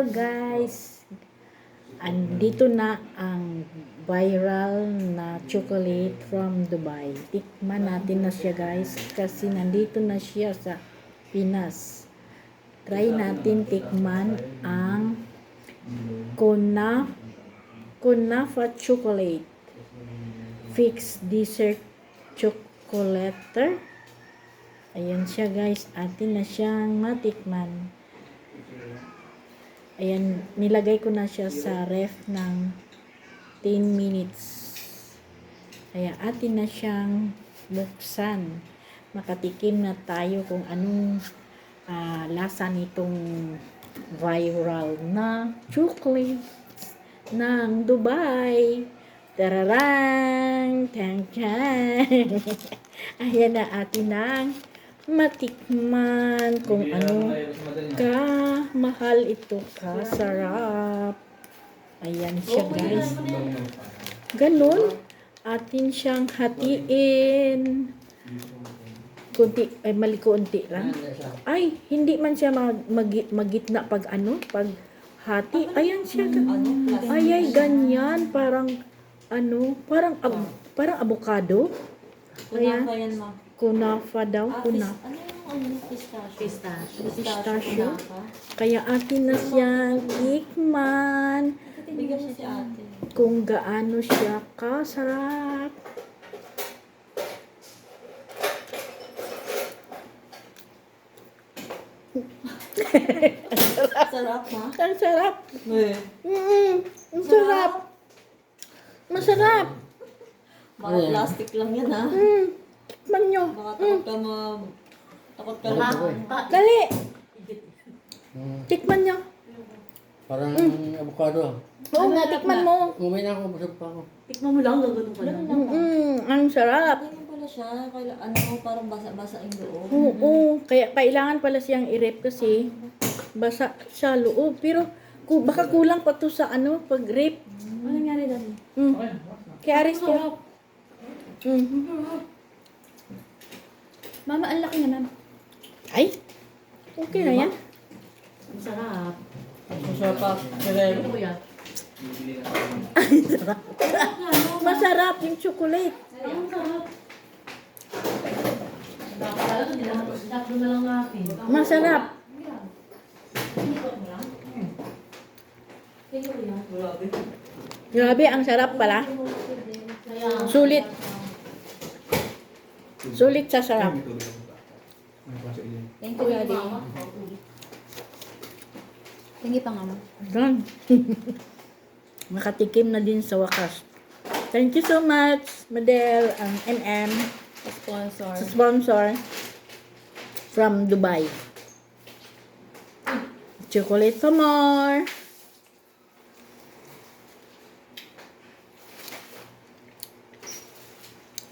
Hello guys! Andito na ang viral na chocolate from Dubai. Tikman natin na siya guys kasi nandito na siya sa Pinas. Try natin tikman ang Kunafa chocolate. Fix dessert chocolate. Ayan siya guys. Atin na siyang matikman. Ayan, nilagay ko na siya sa ref ng 10 minutes. Kaya atin na siyang buksan. Makatikim na tayo kung anong lasa nitong viral na chocolate ng Dubai. Tararang! Tang tang! Ayan na atin ang matikman kung ano mahal ito, kasarap. Ayan siya guys. Ganun. Atin siyang hatiin. Kunti, ay mali konti lang. Ay, hindi man siya magitna pag pag hati. Ayan siya. Ay, ganyan. Parang, parang avocado. Ayan. Kunafa daw. Kunafa. Pistachio. Kaya atin na siyang tikman kung gaano siya kasarap. Sarap ha? Ang sarap. Ang sarap. Masarap. Baka plastic lang yan ha? Tikman nyo. Baka takot ka lang. Dali. Tikman nyo. Parang avocado. Oo nga, tikman mo. Umay na ako, busog pa ako. Tikman mo lang, gagano pa lang. Ang sarap. Ganyan pala siya. Parang basa-basa yung loob. Oo, kaya kailangan pala siyang i-rep kasi basa sa loob. Pero baka kulang pa to sa pag-rep. Ano nangyari dati? Kaya aris ko. Mama, ang laki na ma'am. Ay, okay na yan. Ang sarap. Masarap pa. Kaya Ano yan? Masarap yung chocolate. Ang sarap. Dapat na lang natin. Masarap. Grabe, ang sarap pala. Sulit. Sulit sa sarap. Thank you, Daddy. Thank you pa nga, Done. Makatikim na din sa wakas. Thank you so much, Madel and MM, Sponsor. sponsor from Dubai. Chocolate for more.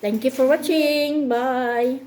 Thank you for watching. Bye.